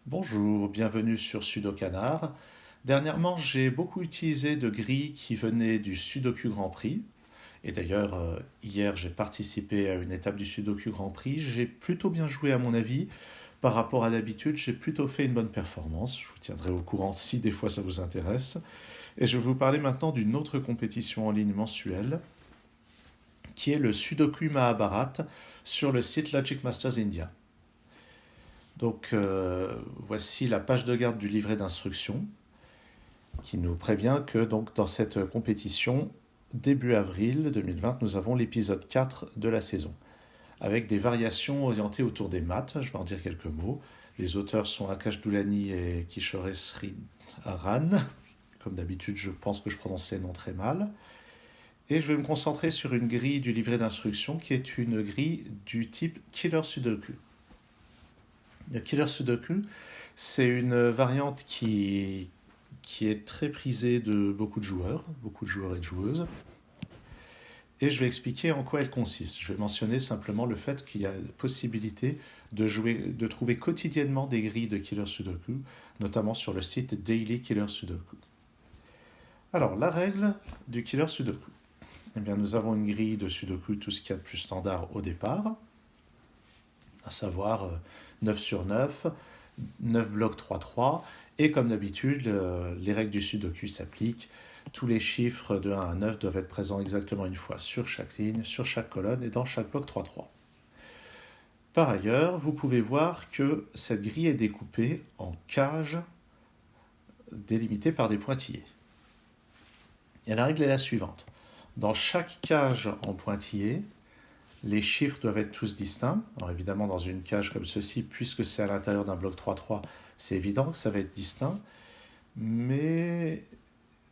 Bonjour, bienvenue sur Sudokanar. Dernièrement, j'ai beaucoup utilisé de grilles qui venaient du Sudoku Grand Prix. Et d'ailleurs, hier, j'ai participé à une étape du Sudoku Grand Prix. J'ai plutôt bien joué à mon avis. Par rapport à d'habitude, j'ai plutôt fait une bonne performance. Je vous tiendrai au courant si des fois ça vous intéresse. Et je vais vous parler maintenant d'une autre compétition en ligne mensuelle, qui est le Sudoku Mahabharat sur le site Logic Masters India. Donc voici la page de garde du livret d'instructions qui nous prévient que donc, dans cette compétition, début avril 2020, nous avons l'épisode 4 de la saison, avec des variations orientées autour des maths. Je vais en dire quelques mots. Les auteurs sont Akash Doulani et Kishore Sridharan. Comme d'habitude, je pense que je prononce les noms très mal. Et je vais me concentrer sur une grille du livret d'instructions qui est une grille du type Killer Sudoku. Le Killer Sudoku, c'est une variante qui est très prisée de beaucoup de joueurs et de joueuses. Et je vais expliquer en quoi elle consiste. Je vais mentionner simplement le fait qu'il y a la possibilité de trouver quotidiennement des grilles de Killer Sudoku, notamment sur le site Daily Killer Sudoku. Alors, la règle du Killer Sudoku. Eh bien, nous avons une grille de Sudoku, tout ce qu'il y a de plus standard au départ, à savoir 9 sur 9, 9 blocs 3-3, et comme d'habitude, les règles du Sudoku s'appliquent. Tous les chiffres de 1 à 9 doivent être présents exactement une fois sur chaque ligne, sur chaque colonne et dans chaque bloc 3-3. Par ailleurs, vous pouvez voir que cette grille est découpée en cages délimitées par des pointillés. Et la règle est la suivante. Dans chaque cage en pointillé, les chiffres doivent être tous distincts. Alors évidemment, dans une cage comme ceci, puisque c'est à l'intérieur d'un bloc 3-3, c'est évident que ça va être distinct. Mais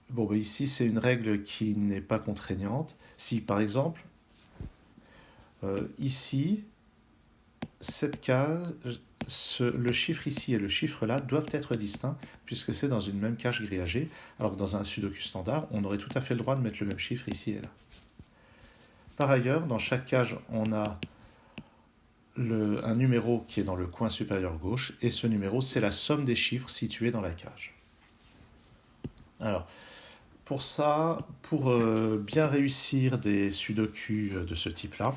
bon, ici, c'est une règle qui n'est pas contraignante. Si, par exemple, ici, cette case, le chiffre ici et le chiffre là doivent être distincts, puisque c'est dans une même cage grillagée, alors que dans un Sudoku standard, on aurait tout à fait le droit de mettre le même chiffre ici et là. Par ailleurs, dans chaque cage, on a un numéro qui est dans le coin supérieur gauche, et ce numéro, c'est la somme des chiffres situés dans la cage. Alors, pour ça, pour bien réussir des sudoku de ce type-là,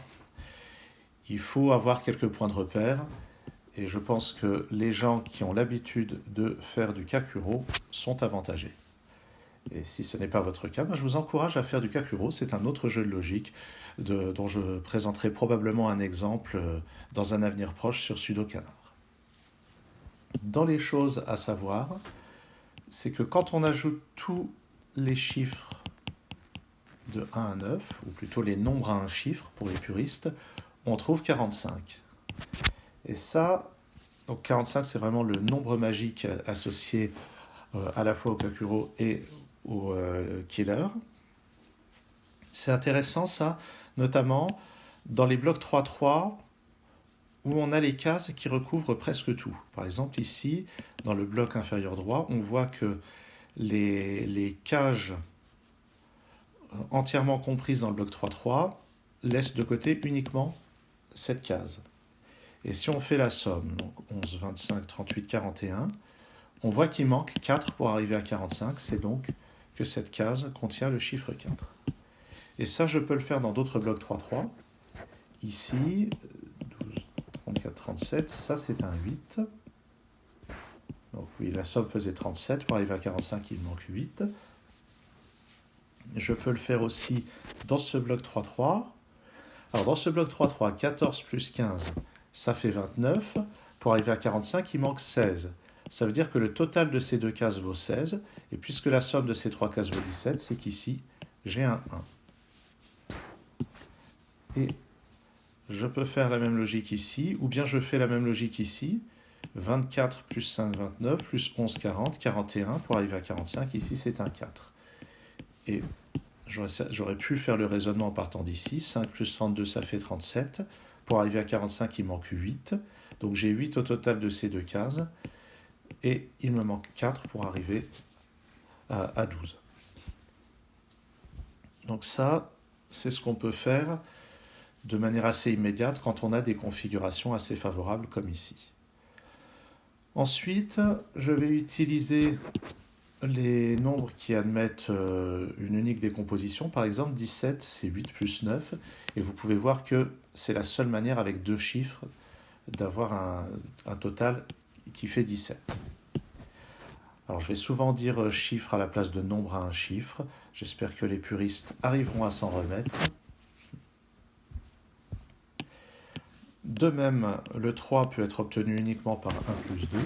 il faut avoir quelques points de repère, et je pense que les gens qui ont l'habitude de faire du kakuro sont avantagés. Et si ce n'est pas votre cas, je vous encourage à faire du kakuro. C'est un autre jeu de logique dont je présenterai probablement un exemple dans un avenir proche sur Sudokanar. Dans les choses à savoir, c'est que quand on ajoute tous les chiffres de 1 à 9, ou plutôt les nombres à un chiffre pour les puristes, on trouve 45. Et ça, donc 45, c'est vraiment le nombre magique associé à la fois au kakuro et au killer. C'est intéressant ça, notamment dans les blocs 3-3 où on a les cases qui recouvrent presque tout. Par exemple ici, dans le bloc inférieur droit, on voit que les cages entièrement comprises dans le bloc 3-3 laissent de côté uniquement cette case. Et si on fait la somme, donc 11, 25, 38, 41, on voit qu'il manque 4 pour arriver à 45, c'est donc que cette case contient le chiffre 4. Et ça, je peux le faire dans d'autres blocs 3-3. Ici, 12, 34, 37, ça c'est un 8. Donc oui, la somme faisait 37, pour arriver à 45, il manque 8. Je peux le faire aussi dans ce bloc 3-3. Alors dans ce bloc 3-3, 14 plus 15, ça fait 29. Pour arriver à 45, il manque 16. Ça veut dire que le total de ces deux cases vaut 16. Et puisque la somme de ces trois cases vaut 17, c'est qu'ici, j'ai un 1. Et je peux faire la même logique ici, ou bien je fais la même logique ici. 24 plus 5, 29, plus 11, 40, 41. Pour arriver à 45, ici, c'est un 4. Et j'aurais pu faire le raisonnement en partant d'ici. 5 plus 32, ça fait 37. Pour arriver à 45, il manque 8. Donc j'ai 8 au total de ces deux cases. Et il me manque 4 pour arriver à 12. Donc ça, c'est ce qu'on peut faire de manière assez immédiate quand on a des configurations assez favorables comme ici. Ensuite, je vais utiliser les nombres qui admettent une unique décomposition. Par exemple, 17, c'est 8 plus 9. Et vous pouvez voir que c'est la seule manière avec deux chiffres d'avoir un total qui fait 17. Alors, je vais souvent dire chiffre à la place de nombre à un chiffre. J'espère que les puristes arriveront à s'en remettre. De même, le 3 peut être obtenu uniquement par 1 plus 2.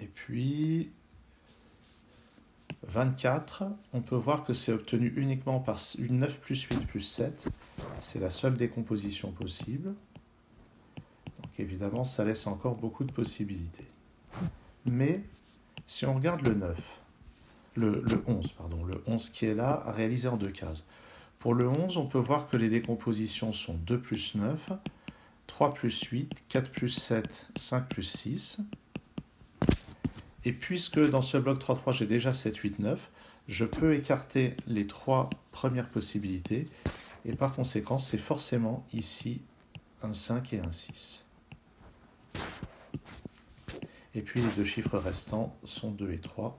Et puis, 24, on peut voir que c'est obtenu uniquement par 9 plus 8 plus 7. C'est la seule décomposition possible. Donc évidemment, ça laisse encore beaucoup de possibilités. Mais si on regarde le 9, le 11, pardon, le 11 qui est là, réalisé en deux cases. Pour le 11, on peut voir que les décompositions sont 2 plus 9, 3 plus 8, 4 plus 7, 5 plus 6. Et puisque dans ce bloc 3-3, j'ai déjà 7, 8, 9, je peux écarter les trois premières possibilités. Et par conséquent, c'est forcément ici un 5 et un 6. Et puis les deux chiffres restants sont 2 et 3.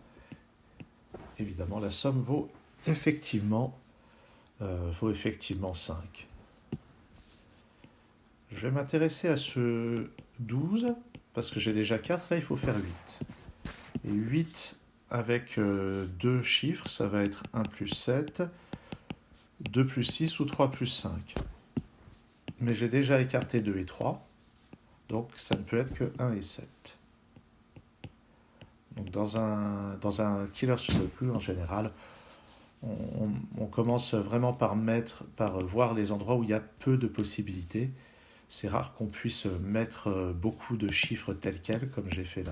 Évidemment, la somme vaut effectivement 5. Je vais m'intéresser à ce 12, parce que j'ai déjà 4, là il faut faire 8. Et 8 avec deux chiffres, ça va être 1 plus 7, 2 plus 6 ou 3 plus 5. Mais j'ai déjà écarté 2 et 3, donc ça ne peut être que 1 et 7. Donc dans un killer sudoku, en général, on commence vraiment par voir les endroits où il y a peu de possibilités. C'est rare qu'on puisse mettre beaucoup de chiffres tels quels, comme j'ai fait là.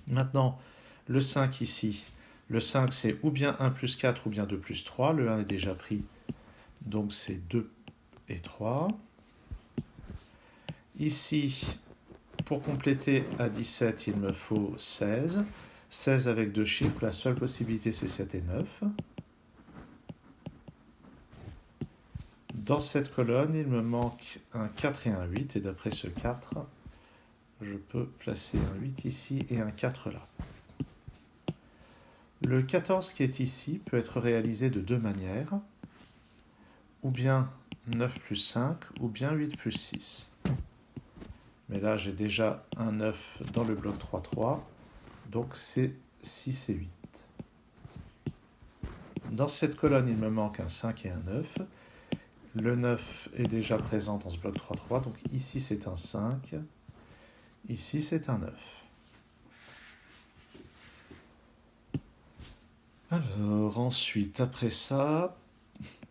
Maintenant, le 5 ici. Le 5, c'est ou bien 1 plus 4 ou bien 2 plus 3. Le 1 est déjà pris, donc c'est 2 et 3. Ici, pour compléter à 17, il me faut 16. 16 avec deux chiffres, la seule possibilité c'est 7 et 9. Dans cette colonne, il me manque un 4 et un 8, et d'après ce 4, je peux placer un 8 ici et un 4 là. Le 14 qui est ici peut être réalisé de deux manières, ou bien 9 plus 5, ou bien 8 plus 6. Mais là, j'ai déjà un 9 dans le bloc 3-3, donc c'est 6 et 8. Dans cette colonne, il me manque un 5 et un 9. Le 9 est déjà présent dans ce bloc 3-3, donc ici c'est un 5, ici c'est un 9. Alors ensuite, après ça,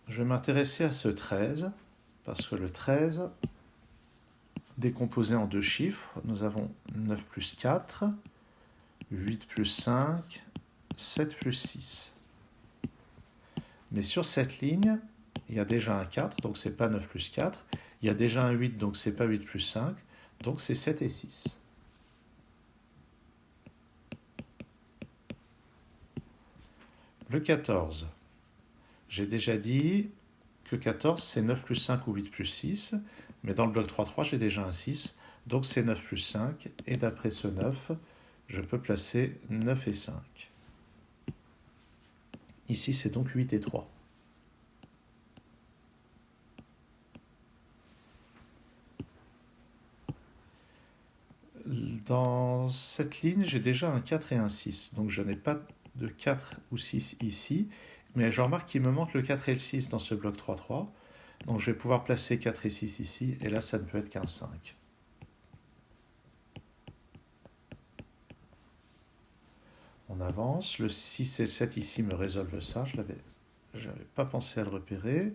je vais m'intéresser à ce 13, parce que le 13, décomposé en deux chiffres, nous avons 9 plus 4, 8 plus 5, 7 plus 6. Mais sur cette ligne, il y a déjà un 4, donc c'est pas 9 plus 4. Il y a déjà un 8, donc c'est pas 8 plus 5. Donc c'est 7 et 6. Le 14. J'ai déjà dit que 14, c'est 9 plus 5 ou 8 plus 6. Mais dans le bloc 3-3, j'ai déjà un 6. Donc c'est 9 plus 5. Et d'après ce 9, je peux placer 9 et 5. Ici, c'est donc 8 et 3. Dans cette ligne, j'ai déjà un 4 et un 6. Donc je n'ai pas de 4 ou 6 ici. Mais je remarque qu'il me manque le 4 et le 6 dans ce bloc 3-3. Donc je vais pouvoir placer 4 et 6 ici. Et là, ça ne peut être qu'un 5. On avance. Le 6 et le 7 ici me résolvent ça. Je n'avais pas pensé à le repérer.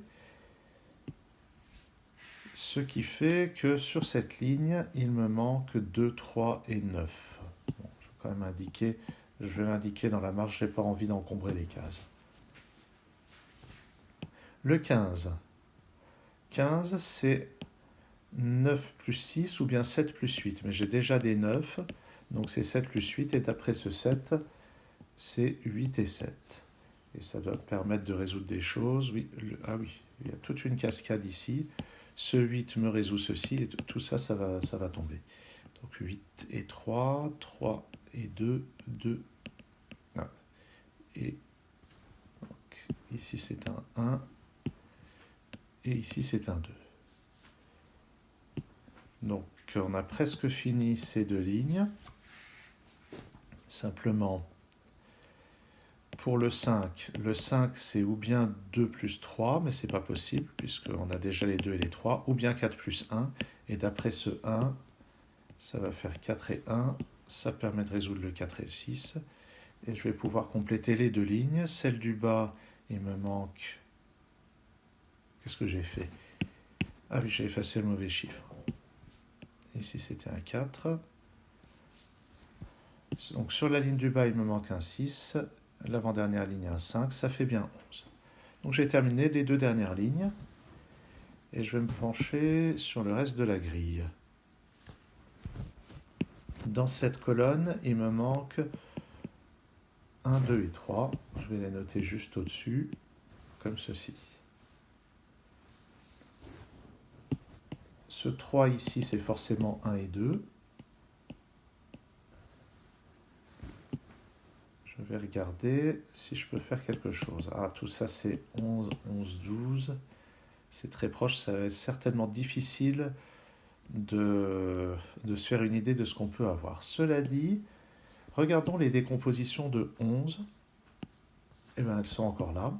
Ce qui fait que sur cette ligne, il me manque 2, 3 et 9. Bon, je vais l'indiquer dans la marge, je n'ai pas envie d'encombrer les cases. Le 15. 15, c'est 9 plus 6 ou bien 7 plus 8. Mais j'ai déjà des 9, donc c'est 7 plus 8. Et d'après ce 7, c'est 8 et 7. Et ça doit permettre de résoudre des choses. Oui, ah oui, il y a toute une cascade ici. Ce 8 me résout ceci, et tout ça, ça va tomber. Donc 8 et 3, 3 et 2, 2. Ah. Et donc, ici c'est un 1, et ici c'est un 2. Donc on a presque fini ces deux lignes. Simplement, pour le 5 c'est ou bien 2 plus 3, mais c'est pas possible, puisqu'on a déjà les 2 et les 3, ou bien 4 plus 1, et d'après ce 1, ça va faire 4 et 1, ça permet de résoudre le 4 et le 6, et je vais pouvoir compléter les deux lignes. Celle du bas, il me manque... Qu'est-ce que j'ai fait? Ah oui, j'ai effacé le mauvais chiffre. Ici, c'était un 4. Donc sur la ligne du bas, il me manque un 6. L'avant-dernière ligne, un 5. Ça fait bien 11. Donc j'ai terminé les deux dernières lignes. Et je vais me pencher sur le reste de la grille. Dans cette colonne, il me manque 1, 2 et 3. Je vais les noter juste au-dessus, comme ceci. Ce 3 ici, c'est forcément 1 et 2. Je vais regarder si je peux faire quelque chose. Ah, tout ça, c'est 11, 11, 12. C'est très proche. Ça va être certainement difficile de se faire une idée de ce qu'on peut avoir. Cela dit, regardons les décompositions de 11. Eh bien, elles sont encore là.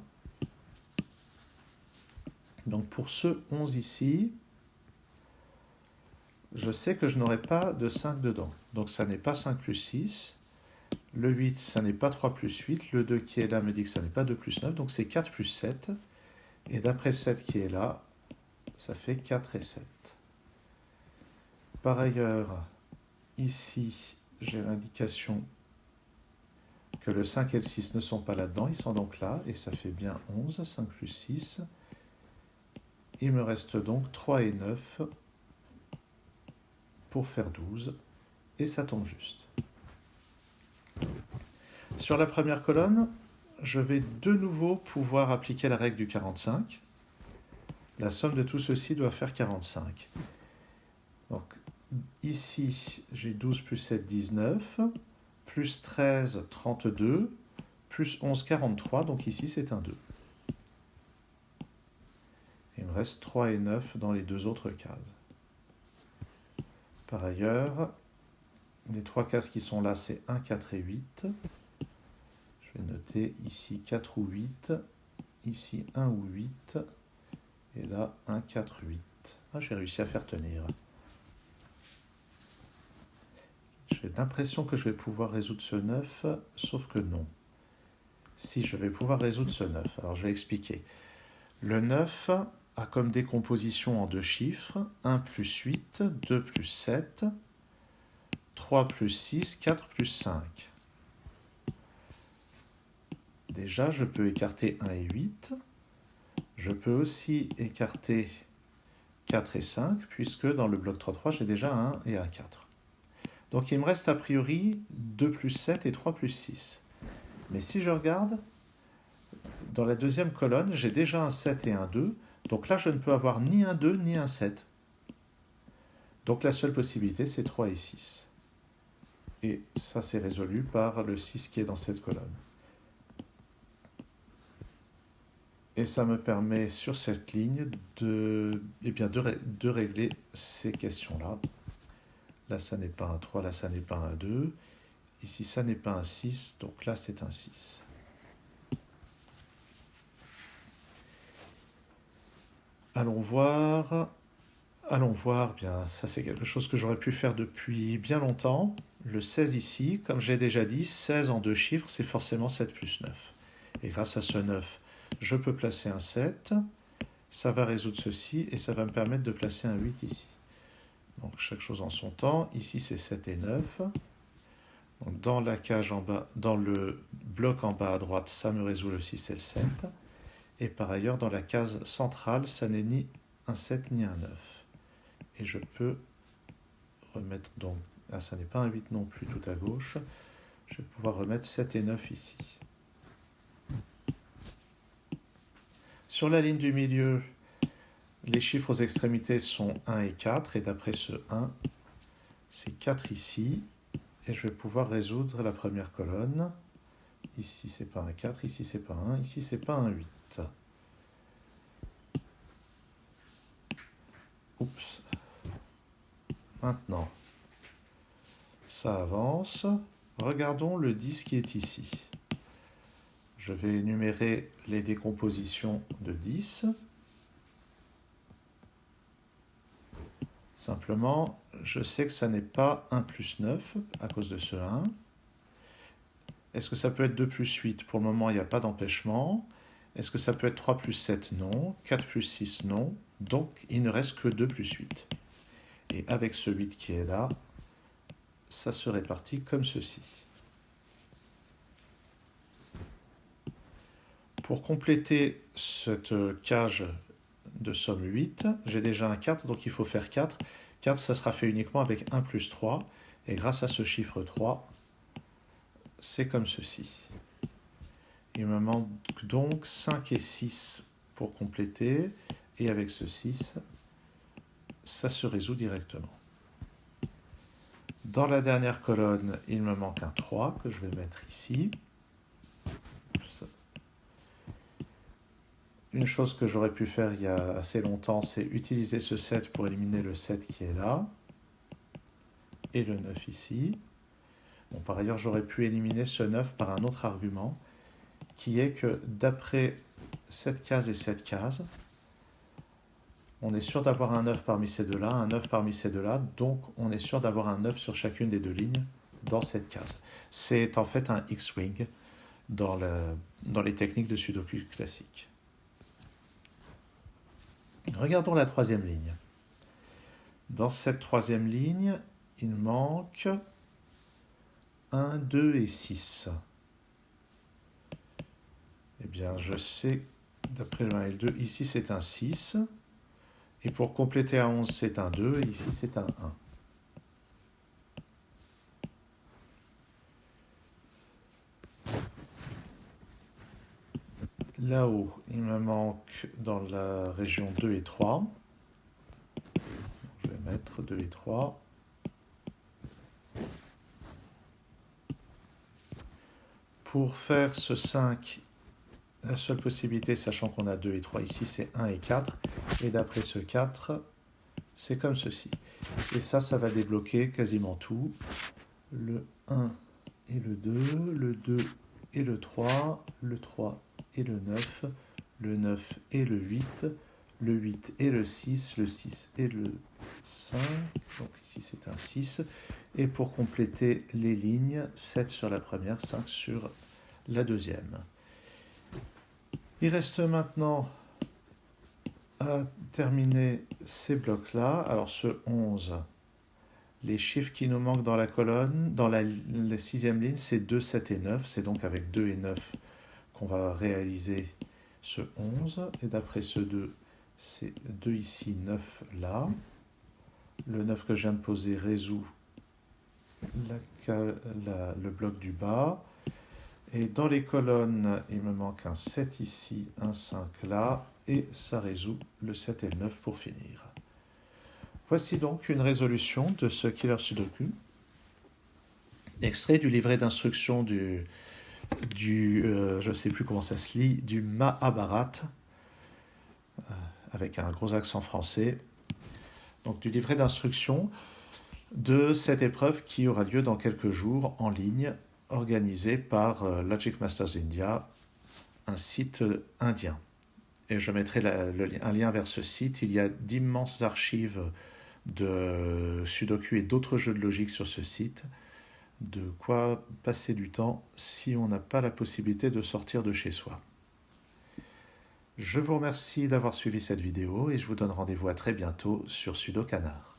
Donc, pour ce 11 ici, je sais que je n'aurai pas de 5 dedans. Donc, ça n'est pas 5 plus 6. Le 8, ça n'est pas 3 plus 8. Le 2 qui est là me dit que ça n'est pas 2 plus 9. Donc, c'est 4 plus 7. Et d'après le 7 qui est là, ça fait 4 et 7. Par ailleurs, ici, j'ai l'indication que le 5 et le 6 ne sont pas là-dedans. Ils sont donc là. Et ça fait bien 11. 5 plus 6. Il me reste donc 3 et 9 pour faire 12. Et ça tombe juste. Sur la première colonne, je vais de nouveau pouvoir appliquer la règle du 45. La somme de tout ceci doit faire 45. Donc, ici, j'ai 12 plus 7, 19, plus 13, 32, plus 11, 43. Donc ici, c'est un 2. Il me reste 3 et 9 dans les deux autres cases. Par ailleurs, les trois cases qui sont là, c'est 1, 4 et 8. Je vais noter ici 4 ou 8, ici 1 ou 8, et là 1, 4, 8. Ah, j'ai réussi à faire tenir. J'ai l'impression que je vais pouvoir résoudre ce 9, sauf que non. Si, je vais pouvoir résoudre ce 9. Alors, je vais expliquer. Le 9 a comme décomposition en deux chiffres 1 plus 8, 2 plus 7, 3 plus 6, 4 plus 5. Déjà, je peux écarter 1 et 8. Je peux aussi écarter 4 et 5, puisque dans le bloc 3-3, j'ai déjà un 1 et un 4. Donc il me reste a priori 2 plus 7 et 3 plus 6. Mais si je regarde, dans la deuxième colonne, j'ai déjà un 7 et un 2. Donc là, je ne peux avoir ni un 2 ni un 7. Donc la seule possibilité, c'est 3 et 6. Et ça, c'est résolu par le 6 qui est dans cette colonne. Et ça me permet, sur cette ligne, de régler ces questions-là. Là, ça n'est pas un 3, là, ça n'est pas un 2. Ici, ça n'est pas un 6, donc là, c'est un 6. Allons voir, bien, ça c'est quelque chose que j'aurais pu faire depuis bien longtemps. Le 16 ici, comme j'ai déjà dit, 16 en deux chiffres, c'est forcément 7 plus 9. Et grâce à ce 9, je peux placer un 7, ça va résoudre ceci, et ça va me permettre de placer un 8 ici. Donc chaque chose en son temps. Ici, c'est 7 et 9. Donc, dans la cage en bas, dans le bloc en bas à droite, ça me résout le 6 et le 7. Et par ailleurs, dans la case centrale, ça n'est ni un 7 ni un 9. Et je peux remettre donc... Ah, ça n'est pas un 8 non plus tout à gauche. Je vais pouvoir remettre 7 et 9 ici. Sur la ligne du milieu, les chiffres aux extrémités sont 1 et 4, et d'après ce 1, c'est 4 ici, et je vais pouvoir résoudre la première colonne. Ici, c'est pas un 4, ici, c'est pas un 1, ici, c'est pas un 8. Oups. Maintenant, ça avance. Regardons le 10 qui est ici. Je vais énumérer les décompositions de 10. Simplement, je sais que ça n'est pas 1 plus 9 à cause de ce 1. Est-ce que ça peut être 2 plus 8? Pour le moment, il n'y a pas d'empêchement. Est-ce que ça peut être 3 plus 7? Non. 4 plus 6? Non. Donc, il ne reste que 2 plus 8. Et avec ce 8 qui est là, ça se répartit comme ceci. Pour compléter cette cage de somme 8, j'ai déjà un 4, donc il faut faire 4. 4, ça sera fait uniquement avec 1 plus 3. Et grâce à ce chiffre 3, c'est comme ceci. Il me manque donc 5 et 6 pour compléter. Et avec ce 6, ça se résout directement. Dans la dernière colonne, il me manque un 3 que je vais mettre ici. Une chose que j'aurais pu faire il y a assez longtemps, c'est utiliser ce 7 pour éliminer le 7 qui est là. Et le 9 ici. Bon, par ailleurs, j'aurais pu éliminer ce 9 par un autre argument, qui est que d'après cette case et cette case, on est sûr d'avoir un 9 parmi ces deux-là, un 9 parmi ces deux-là, donc on est sûr d'avoir un 9 sur chacune des deux lignes dans cette case. C'est en fait un X-Wing dans les techniques de Sudoku classique. Regardons la troisième ligne. Dans cette troisième ligne, il manque 1, 2 et 6. Eh bien, je sais, d'après le 1 et le 2, ici c'est un 6. Et pour compléter à 11, c'est un 2, et ici c'est un 1. Là-haut, il me manque dans la région 2 et 3. Je vais mettre 2 et 3. Pour faire ce 5, la seule possibilité, sachant qu'on a 2 et 3 ici, c'est 1 et 4. Et d'après ce 4, c'est comme ceci. Et ça va débloquer quasiment tout. Le 1 et le 2, le 2 et le 3 et le 9 et le 8, le 8 et le 6 et le 5, donc ici c'est un 6, et pour compléter les lignes, 7 sur la première, 5 sur la deuxième. Il reste maintenant à terminer ces blocs-là. Alors ce 11, les chiffres qui nous manquent dans la colonne, dans la sixième ligne, c'est 2, 7 et 9. C'est donc avec 2 et 9 qu'on va réaliser ce 11. Et d'après ce 2, c'est 2 ici, 9 là. Le 9 que je viens de poser résout le bloc du bas. Et dans les colonnes, il me manque un 7 ici, un 5 là. Et ça résout le 7 et le 9 pour finir. Voici donc une résolution de ce Killer Sudoku, extrait du livret d'instruction je ne sais plus comment ça se lit, du Mahabharat, avec un gros accent français, donc du livret d'instruction de cette épreuve qui aura lieu dans quelques jours en ligne, organisée par Logic Masters India, un site indien. Et je mettrai un lien vers ce site. Il y a d'immenses archives de Sudoku et d'autres jeux de logique sur ce site. De quoi passer du temps si on n'a pas la possibilité de sortir de chez soi. Je vous remercie d'avoir suivi cette vidéo et je vous donne rendez-vous à très bientôt sur Sudokanar.